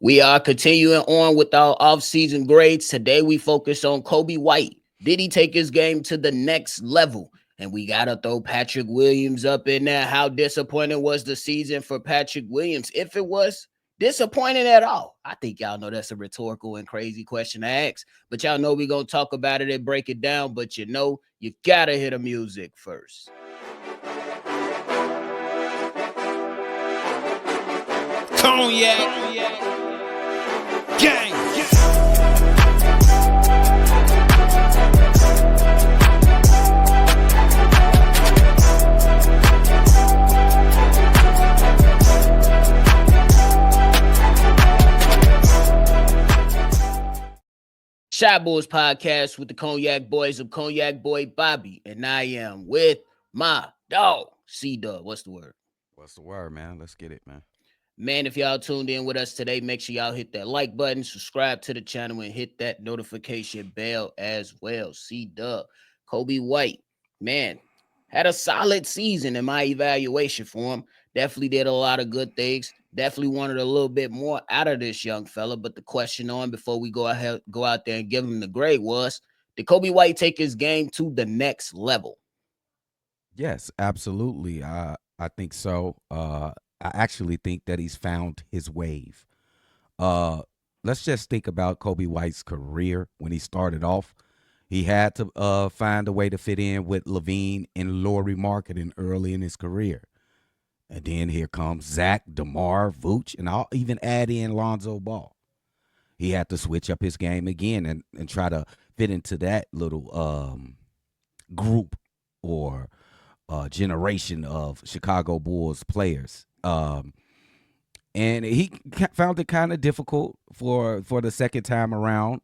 We are continuing on with our off-season grades. Today we focus on Coby White. Did he take his game to the next level? And we gotta throw Patrick Williams up in there. How disappointing was the season for Patrick Williams? If it was disappointing at all, I think y'all know that's a rhetorical and crazy question to ask. But y'all know we're gonna talk about it and break it down. But you gotta hear the music first. Cognac gang. Shot Boys Podcast with the Cognac Boys of Cognac Boy Bobby, and I am with my dog CDubb. What's the word? What's the word, man? Let's get it, man. Man, if y'all tuned in with us today, make sure y'all hit that like button, subscribe to the channel, and hit that notification bell as well. CDubb, Coby White, man, had a solid season in my evaluation for him. Definitely did a lot of good things. Definitely wanted a little bit more out of this young fella. But the question on before we go out there and give him the grade was, did Coby White take his game to the next level? Yes, absolutely. I think so. I actually think that he's found his wave. Uh, let's just think about Coby White's career when he started off. He had to find a way to fit in with Levine and Laurie Marketing early in his career. And then here comes Zach, DeMar, Vooch, and I'll even add in Lonzo Ball. He had to switch up his game again and try to fit into that little group or generation of Chicago Bulls players. And he found it kind of difficult for the second time around.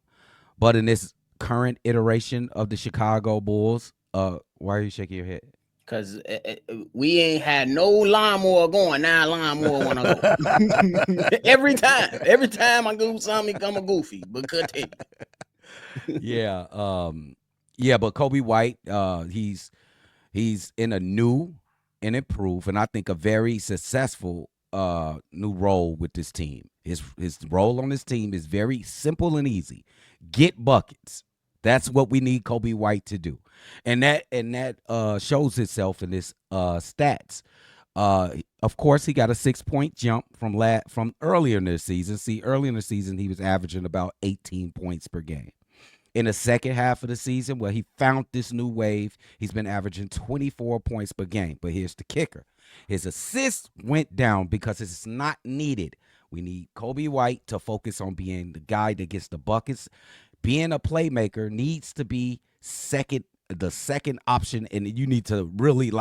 But in this current iteration of the Chicago Bulls, why are you shaking your head? Because we ain't had no lawnmower going. Now lawnmower want to go. Every time I do something, become a goofy. But continue. Yeah. But Coby White, he's in a new and improved, and I think a very successful new role with this team. His role on this team is very simple and easy. Get buckets. That's what we need Coby White to do. And that shows itself in his stats. Of course, he got a 6-point jump from earlier in the season. See, earlier in the season, he was averaging about 18 points per game. In the second half of the season, where he found this new wave, he's been averaging 24 points per game. But here's the kicker. His assists went down because it's not needed. We need Coby White to focus on being the guy that gets the buckets. Being a playmaker needs to be the second option, and you need to really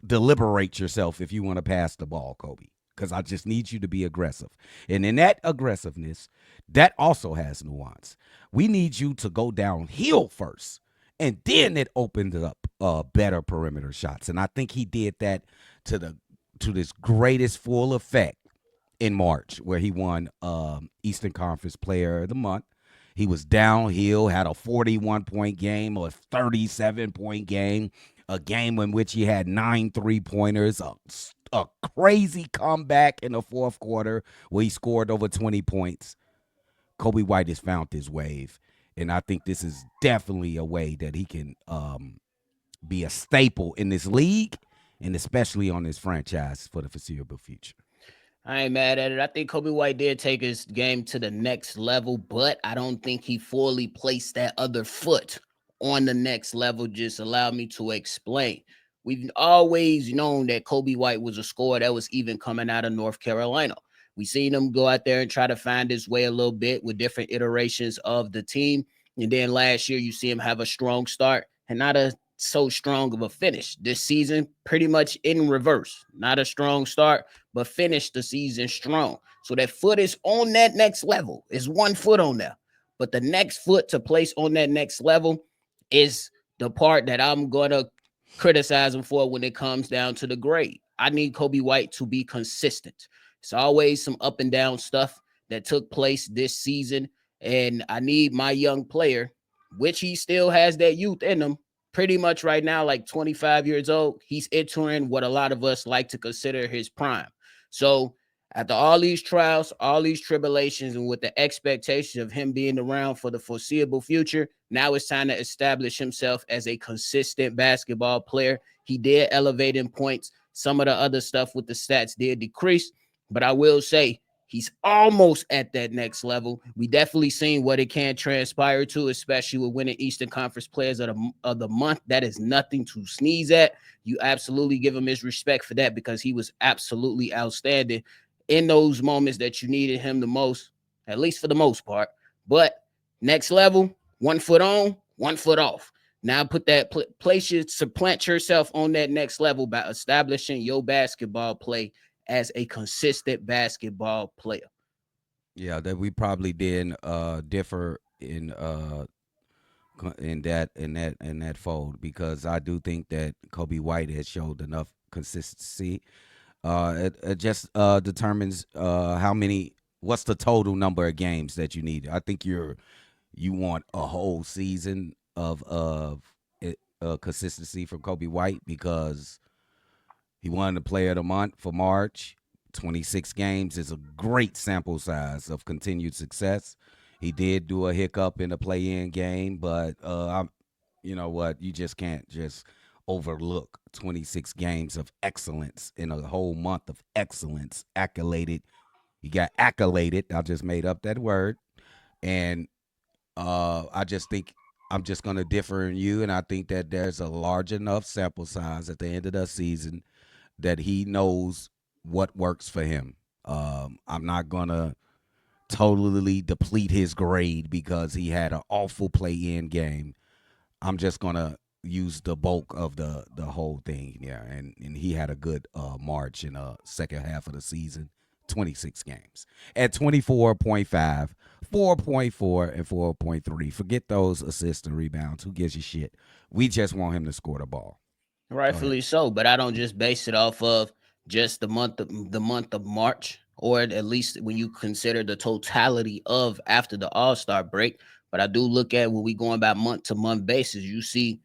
deliberate yourself if you want to pass the ball, Coby, because I just need you to be aggressive. And in that aggressiveness, that also has nuance. We need you to go downhill first, and then it opened up better perimeter shots. And I think he did that to this greatest full effect in March, where he won Eastern Conference Player of the Month. He was downhill, had a 41-point game, a 37-point game, a game in which he had 9 3-pointers, a crazy comeback in the fourth quarter where he scored over 20 points. Coby White has found his wave, and I think this is definitely a way that he can be a staple in this league and especially on this franchise for the foreseeable future. I ain't mad at it. I think Coby White did take his game to the next level, but I don't think he fully placed that other foot on the next level. Just allow me to explain. We've always known that Coby White was a scorer that was even coming out of North Carolina. We seen him go out there and try to find his way a little bit with different iterations of the team. And then last year, you see him have a strong start and not a so strong of a finish. This season, pretty much in reverse. Not a strong start, but finished the season strong. So that foot is on that next level. It's one foot on there. But the next foot to place on that next level is the part that I'm going to criticize him for when it comes down to the grade. I need Coby White to be consistent. It's always some up and down stuff that took place this season. And I need my young player, which he still has that youth in him, pretty much right now, like 25 years old. He's entering what a lot of us like to consider his prime. So After all these trials, all these tribulations, and with the expectation of him being around for the foreseeable future, now it's time to establish himself as a consistent basketball player. He did elevate in points. Some of the other stuff with the stats did decrease, but I will say he's almost at that next level. We definitely seen what it can transpire to, especially with winning Eastern Conference Players of the Month. That is nothing to sneeze at. You absolutely give him his respect for that because he was absolutely outstanding in those moments that you needed him the most, at least for the most part. But next level, 1 foot on, 1 foot off. Now put that place you supplant yourself on that next level by establishing your basketball play as a consistent basketball player. Yeah, that we probably didn't differ in that fold because I do think that Coby White has showed enough consistency. It just determines how many. What's the total number of games that you need? I think you want a whole season of consistency from Coby White because he won the Player of the Month for March. 26 games is a great sample size of continued success. He did do a hiccup in the play-in game, but you know what? You just can't just overlook 26 games of excellence in a whole month of excellence. Accoladed. He got accoladed. I just made up that word. And I just think I'm just going to differ in you. And I think that there's a large enough sample size at the end of the season that he knows what works for him. I'm not going to totally deplete his grade because he had an awful play-in game. I'm just gonna use the bulk of the whole thing, yeah. And he had a good March in the second half of the season, 26 games at 24.5, 4.4, and 4.3. Forget those assists and rebounds. Who gives you shit? We just want him to score the ball. Go ahead. Rightfully so, but I don't just base it off of just the month of March, or at least when you consider the totality of after the All-Star break. But I do look at when we going by month to month basis. You see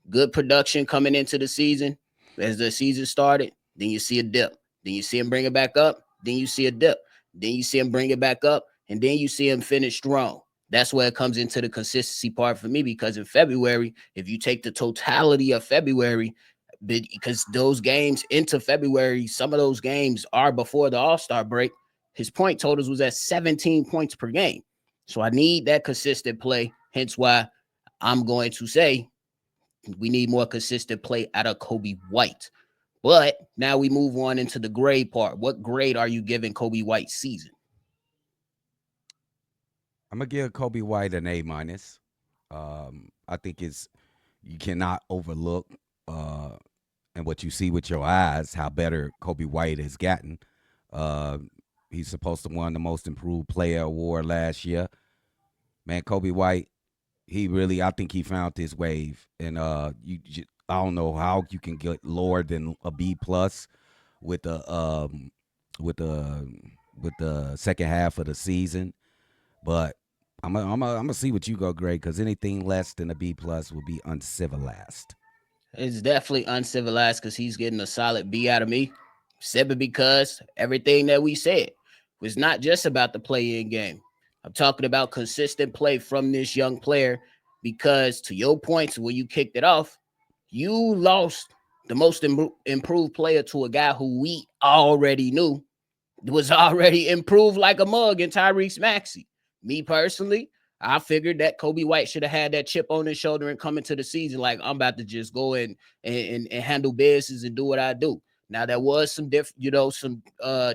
good production coming into the season as the season started. Then you see a dip. Then you see him bring it back up. Then you see a dip. Then you see him bring it back up. And then you see him finish strong. That's where it comes into the consistency part for me because in February, if you take the totality of February, because those games into February, some of those games are before the All-Star break, his point totals was at 17 points per game. So I need that consistent play. Hence why I'm going to say we need more consistent play out of Coby White. But now we move on into the grade part. What grade are you giving Coby White's season? I'm gonna give Coby White an A minus. I think it's you cannot overlook uh, and what you see with your eyes how better Coby White has gotten. Uh, he's supposed to won the Most Improved Player award last year. Man, Coby White, he really, I think he found his wave, and I don't know how you can get lower than a B plus with the with the with the second half of the season, but. I'm gonna see what you go, Greg, because anything less than a B plus will be uncivilized. It's definitely uncivilized because he's getting a solid B out of me. Simply because everything that we said was not just about the play-in game. I'm talking about consistent play from this young player because to your points when you kicked it off, you lost the most improved player to a guy who we already knew was already improved like a mug in Tyrese Maxey. Me personally, I figured that Coby White should have had that chip on his shoulder and come into the season like I'm about to just go and handle business and do what I do. Now there was some some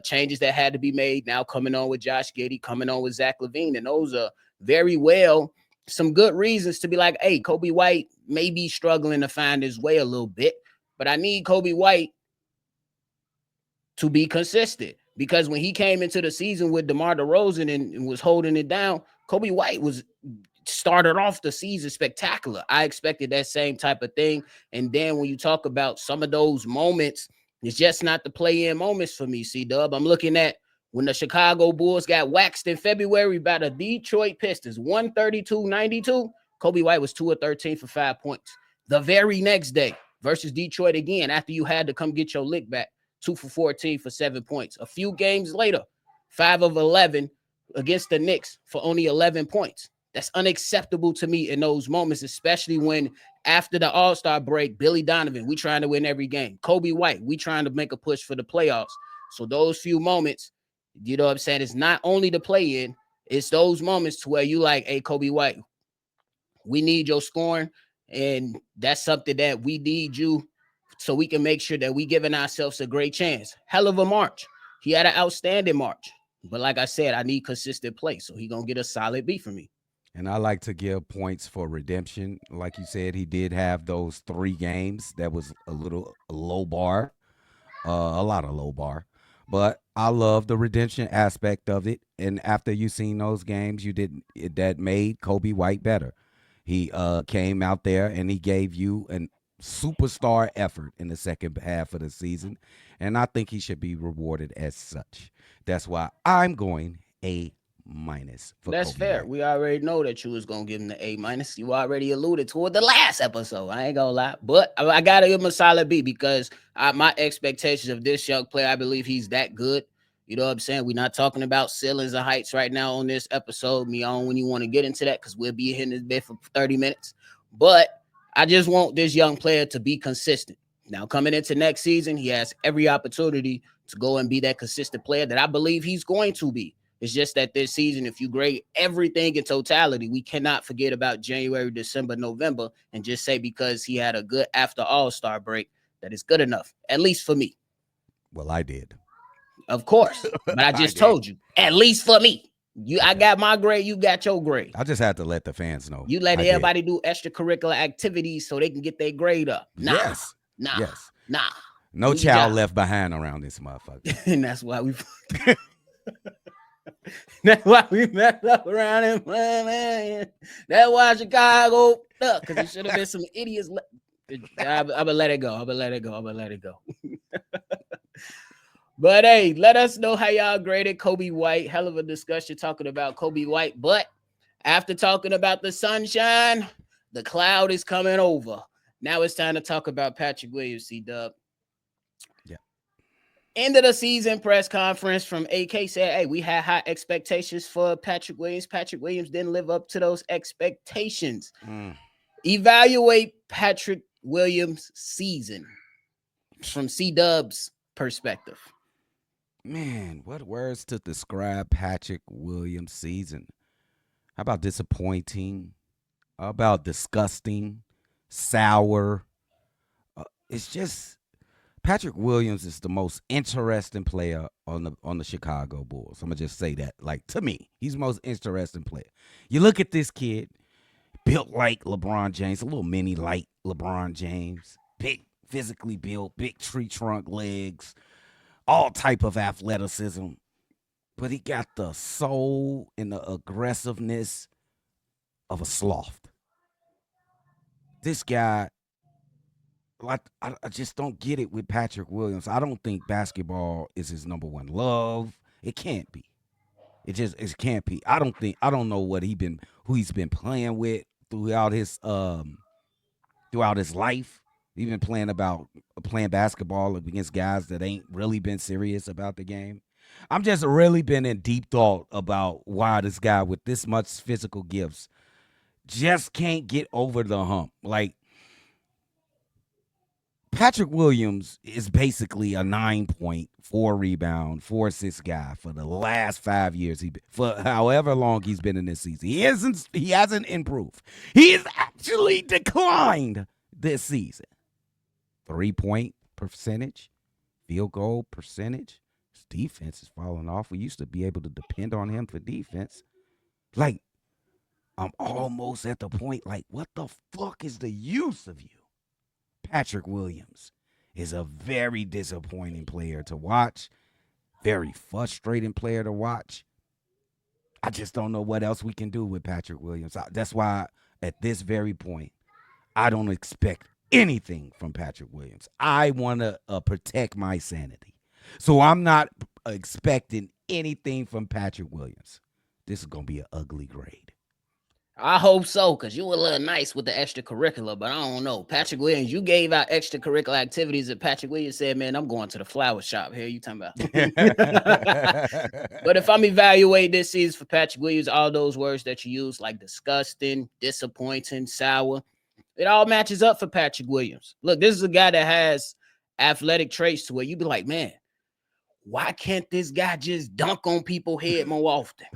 changes that had to be made. Now coming on with Josh Giddey, coming on with Zach LaVine, and those are very well some good reasons to be like, hey, Coby White may be struggling to find his way a little bit, but I need Coby White to be consistent. Because when he came into the season with DeMar DeRozan and was holding it down, Coby White was started off the season spectacular. I expected that same type of thing. And then when you talk about some of those moments, it's just not the play-in moments for me, CDubb. I'm looking at when the Chicago Bulls got waxed in February by the Detroit Pistons, 132-92. Coby White was 2 of 13 for 5 points. The very next day versus Detroit again, after you had to come get your lick back, 2 for 14 for 7 points. A few games later, 5 of 11 against the Knicks for only 11 points. That's unacceptable to me in those moments, especially when after the All-Star break, Billy Donovan, we trying to win every game. Coby White, we trying to make a push for the playoffs. So those few moments, you know what I'm saying, it's not only the play-in, it's those moments to where you like, hey, Coby White, we need your scoring, and that's something that we need you so we can make sure that we giving ourselves a great chance. Hell of a March. He had an outstanding March. But like I said, I need consistent play. So he going to get a solid B for me. And I like to give points for redemption. Like you said, he did have those 3 games that was a little low bar, a lot of low bar. But I love the redemption aspect of it. And after you seen those games, you didn't that made Coby White better. He came out there and he gave you an superstar effort in the second half of the season, and I think he should be rewarded as such. That's why I'm going A- for That's Coby fair. White. We already know that you was gonna give him the A minus. You already alluded to it the last episode. I ain't gonna lie, but I gotta give him a solid B because my expectations of this young player, I believe he's that good. You know what I'm saying? We're not talking about ceilings and heights right now on this episode. Me on when you want to get into that because we'll be hitting this bit for 30 minutes. But I just want this young player to be consistent. Now coming into next season, he has every opportunity to go and be that consistent player that I believe he's going to be. It's just that this season, if you grade everything in totality, we cannot forget about January, December, November, and just say because he had a good after All-Star break that is good enough, at least for me. Well, I did. Of course, but I I just did. told you, at least for me. I Okay. got my grade, you got your grade. I just had to let the fans know. You let I did. everybody do extracurricular activities so they can get their grade up. Nah, Yes. nah, Yes. nah. No Do your child job. left behind around this motherfucker. And that's why we That's why we messed up around him, man. That's why Chicago stuck because it should have been some idiots. I'm gonna let it go. I'm gonna let it go. I'm gonna let it go. But hey, let us know how y'all graded Coby White. Hell of a discussion talking about Coby White. But after talking about the sunshine, the cloud is coming over. Now it's time to talk about Patrick Williams, CDubb. Yeah. End of the season press conference from AK said, hey, we had high expectations for Patrick Williams. Patrick Williams didn't live up to those expectations. Evaluate Patrick Williams' season from CDubb's perspective. Man, what words to describe Patrick Williams' season? How about disappointing? How about disgusting? Sour? It's just Patrick Williams is the most interesting player on the Chicago Bulls. I'm gonna just say that. Like to me, he's the most interesting player. You look at this kid, built like LeBron James, a little mini light LeBron James, big, physically built, big tree trunk legs, all type of athleticism. But he got the soul and the aggressiveness of a sloth. This guy, like, I just don't get it with Patrick Williams. I don't think basketball is his number one love. It can't be. It can't be. I don't know who he's been playing with throughout his life. He's been playing basketball against guys that ain't really been serious about the game. I'm just really been in deep thought about why this guy with this much physical gifts just can't get over the hump. Like Patrick Williams is basically a 9 point, 4 rebound, 4 assist guy for the last 5 years. For however long he's been in this season, he hasn't improved. He has actually declined this season. 3 point percentage, field goal percentage. His defense is falling off. We used to be able to depend on him for defense. Like I'm almost at the point. Like what the fuck is the use of you? Patrick Williams is a very disappointing player to watch, very frustrating player to watch. I just don't know what else we can do with Patrick Williams. That's why at this very point, I don't expect anything from Patrick Williams. I want to protect my sanity. So I'm not expecting anything from Patrick Williams. This is going to be an ugly grade. I hope so, because you were a little nice with the extracurricular, but I don't know. Patrick Williams, you gave out extracurricular activities, and Patrick Williams said, man, I'm going to the flower shop. Here you talking about. But if I'm evaluating this season for Patrick Williams, all those words that you use, like disgusting, disappointing, sour, it all matches up for Patrick Williams. Look, this is a guy that has athletic traits to where you be like, man, why can't this guy just dunk on people's head more often?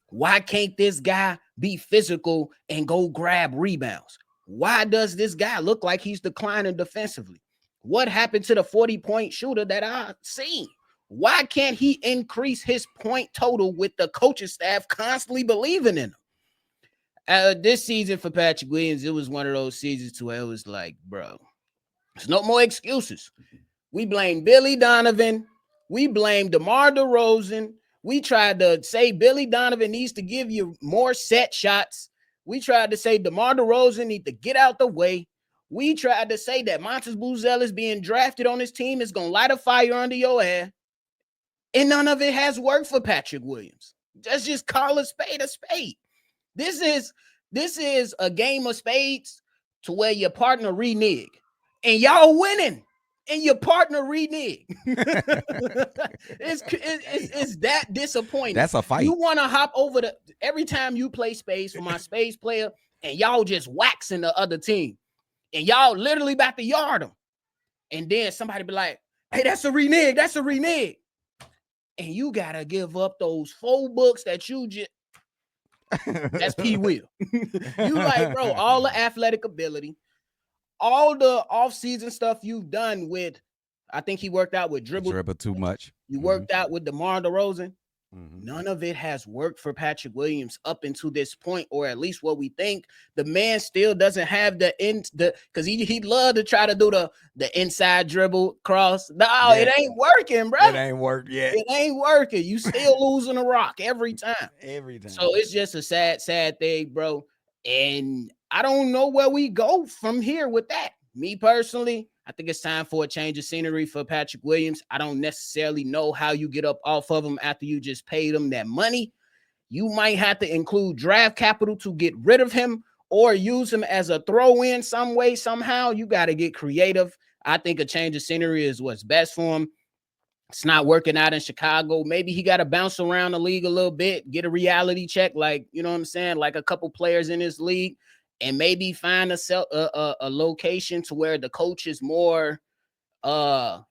Why can't this guy be physical and go grab rebounds? Why does this guy look like he's declining defensively? What happened to the 40-point shooter that I seen? Why can't he increase his point total with the coaching staff constantly believing in him? This season for Patrick Williams, it was one of those seasons to where it was like, bro, there's no more excuses. We blame Billy Donovan. We blame DeMar DeRozan. We tried to say Billy Donovan needs to give you more set shots. We tried to say DeMar DeRozan needs to get out the way. We tried to say that Montes Buzelis being drafted on his team is going to light a fire under your ass. And none of it has worked for Patrick Williams. Let's just call a spade a spade. This is a game of spades to where your partner renege. And y'all winning. And your partner renege. it's that disappointing. That's a fight. You want to hop over every time you play spades for my spades player, and y'all just waxing the other team. And y'all literally about to yard them. And then somebody be like, hey, that's a renege. That's a renege. And you got to give up those 4 books that you just. That's P. Will. You like, bro, all the athletic ability, all the off-season stuff you've done with, I think he worked out with dribble too much. You worked out with DeMar DeRozan. None of it has worked for Patrick Williams up until this point, or at least what we think. The man still doesn't have because he loved to try to do the inside dribble cross. No, yeah. It ain't working, bro. It ain't worked yet. It ain't working. You still losing a rock every time. Every time. So it's just a sad thing, bro. And I don't know where we go from here with that. Me personally, I think it's time for a change of scenery for Patrick Williams. I don't necessarily know how you get up off of him after you just paid him that money. You might have to include draft capital to get rid of him or use him as a throw-in some way, somehow. You got to get creative. I think a change of scenery is what's best for him. It's not working out in Chicago. Maybe he got to bounce around the league a little bit, get a reality check, like, you know what I'm saying, like a couple players in this league. And maybe find a location to where the coach is more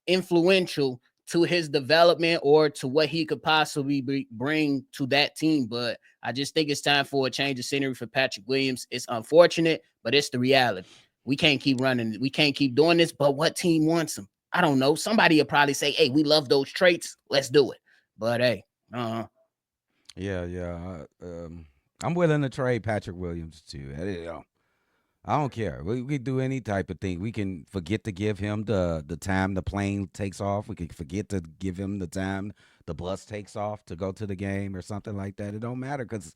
influential to his development or to what he could possibly bring to that team. But I just think it's time for a change of scenery for Patrick Williams. It's unfortunate, but it's the reality. We can't keep running. We can't keep doing this. But what team wants him? I don't know. Somebody will probably say, hey, we love those traits. Let's do it. But hey, Yeah. I'm willing to trade Patrick Williams too. I don't care. We do any type of thing. We can forget to give him the time the plane takes off. We can forget to give him the time the bus takes off to go to the game or something like that. It don't matter because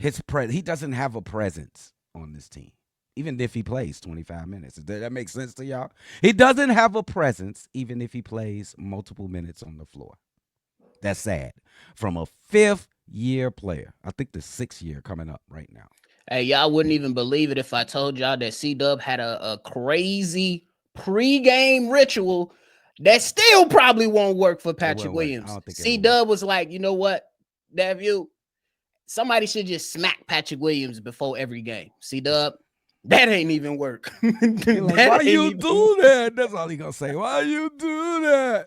he doesn't have a presence on this team. Even if he plays 25 minutes. Does that make sense to y'all? He doesn't have a presence even if he plays multiple minutes on the floor. That's sad. From a 5th-year player. I think the 6th year coming up right now. Hey, y'all wouldn't even believe it if I told y'all that CDubb had a crazy pregame ritual that still probably won't work for Patrick Williams. CDubb was like, you know what, Daview, somebody should just smack Patrick Williams before every game. CDubb, that ain't even work. Why you do that? That's all he gonna say. Why you do that?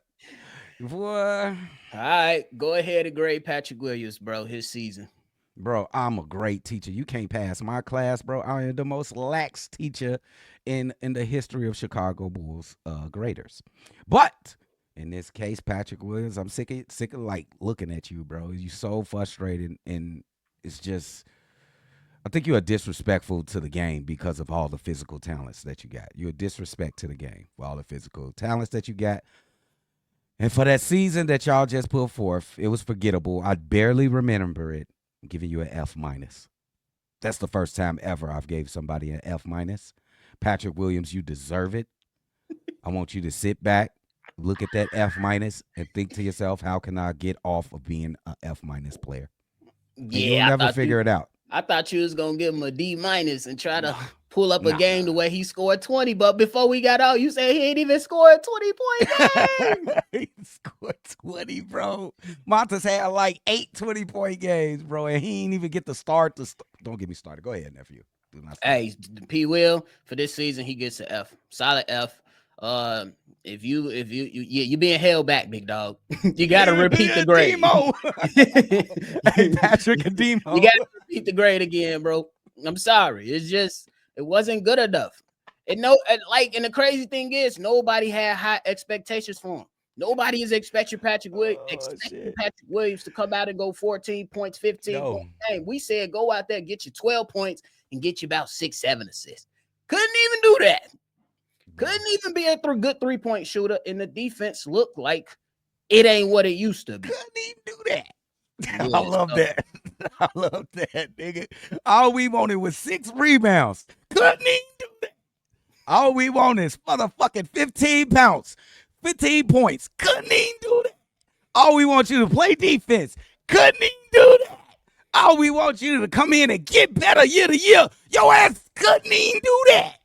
Boy. All right, go ahead and grade Patrick Williams, bro, his season. Bro, I'm a great teacher. You can't pass my class, bro. I am the most lax teacher in the history of Chicago Bulls graders. But in this case, Patrick Williams, I'm sick of like looking at you, bro. You're so frustrated, and it's just, I think you are disrespectful to the game because of all the physical talents that you got. You're a disrespect to the game for all the physical talents that you got. And for that season that y'all just put forth, it was forgettable. I barely remember it. I'm giving you an F-. That's the first time ever I've gave somebody an F-. Patrick Williams, you deserve it. I want you to sit back, look at that F-, and think to yourself, how can I get off of being an F- player? And Yeah, you'll never figure it out. I thought you was gonna give him a D- and try to No, pull up a nah. game the way he scored 20. But before we got out, you said he ain't even scored 20-point game. He scored 20, bro. Montes had like 8 20-point games, bro, and he ain't even get the start. Don't get me started. Go ahead, nephew. Do not start. Hey, P. Will for this season, he gets an F, solid F. If you being held back, big dog. You gotta repeat the grade. Demo. Hey, Patrick and Demo. You gotta repeat the grade again, bro. I'm sorry. It's just it wasn't good enough. And and the crazy thing is nobody had high expectations for him. Nobody is expecting Patrick Williams to come out and go 14 points, 15 points. Hey, we said go out there, get you 12 points, and get you about 6-7 assists. Couldn't even do that. Couldn't even be a good 3-point shooter, and the defense looked like it ain't what it used to be. Couldn't even do that. Yeah, I love that. I love that, nigga. All we wanted was 6 rebounds. Couldn't even do that. All we want is motherfucking 15 pounds, 15 points. Couldn't even do that. All we want you to play defense. Couldn't even do that. All we want you to come in and get better year to year. Your ass couldn't even do that.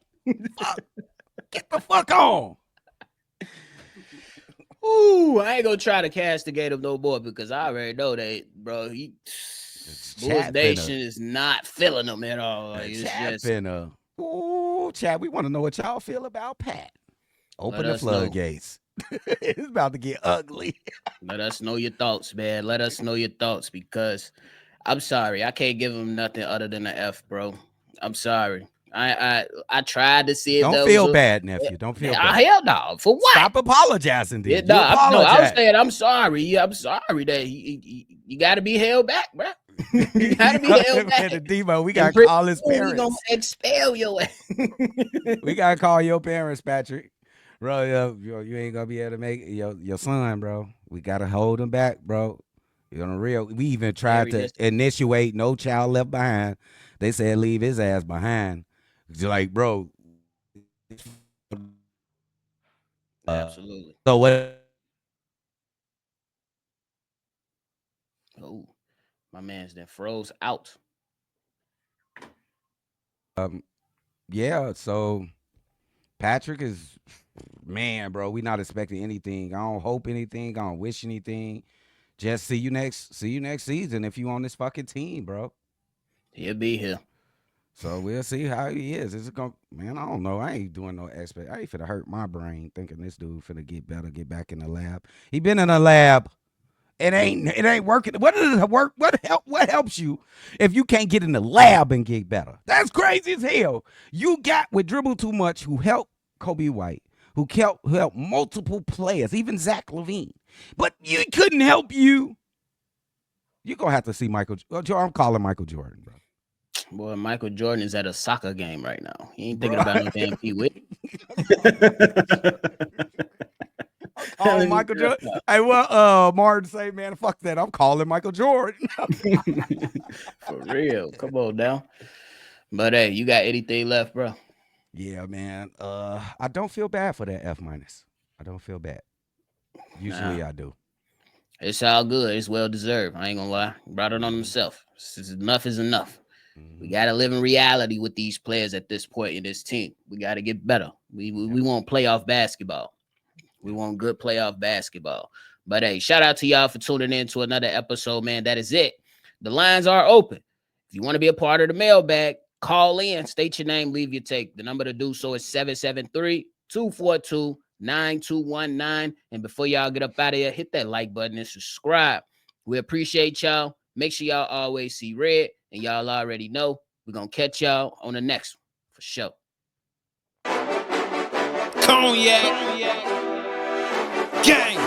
Get the fuck on. Ooh, I ain't gonna try to castigate him no more because I already know that, bro. Bulls Nation is not feeling him at all. Like, ooh, chat. We want to know what y'all feel about Pat. Open the floodgates. It's about to get ugly. Let us know your thoughts, man. Let us know your thoughts because I'm sorry, I can't give him nothing other than an F, bro. I'm sorry. I tried to see it. Don't feel bad, nephew. Don't feel bad. Hell no. For what? Stop apologizing, dude. No, I was saying I'm sorry. Yeah, I'm sorry that you got to be held back, bro. You got to be held back. Demo, we got to call his parents. We gonna expel your ass. We got to call your parents, Patrick. Bro, you ain't gonna be able to make your son, bro. We got to hold him back, bro. You know, real. We even tried to initiate No Child Left Behind. They said leave his ass behind. Like, bro. Absolutely. So what? Oh, my man's then froze out. Yeah. So Patrick is, man, bro. We not expecting anything. I don't hope anything. I don't wish anything. Just see you next season if you on this fucking team, bro. He'll be here. So we'll see how he is. Is it gonna, man? I don't know. I ain't doing no expect. I ain't finna hurt my brain thinking this dude finna get better, get back in the lab. He been in the lab. It ain't working. What does it work? What helps you if you can't get in the lab and get better? That's crazy as hell. You got with Dribble Too Much, who helped Coby White, who helped multiple players, even Zach LaVine, but you couldn't help you. You're gonna have to see Michael. I'm calling Michael Jordan, bro. Boy, Michael Jordan is at a soccer game right now. He ain't thinking about no damn Pee-wee. Calling Michael Jordan. Hey, what Martin say, man, fuck that. I'm calling Michael Jordan. For real. Come on now. But hey, you got anything left, bro? Yeah, man. I don't feel bad for that F-. I don't feel bad. Usually I do. It's all good. It's well deserved. I ain't gonna lie. Brought it on himself. Enough is enough. We got to live in reality with these players at this point in this team. We got to get better. We want playoff basketball. We want good playoff basketball. But hey, shout out to y'all for tuning in to another episode, man. That is it. The lines are open. If you want to be a part of the mailbag, call in, state your name, leave your take. The number to do so is 773-242-9219. And before y'all get up out of here, hit that like button and subscribe. We appreciate y'all. Make sure y'all always see red. And y'all already know we're going to catch y'all on the next one for sure. Cognac. Gang.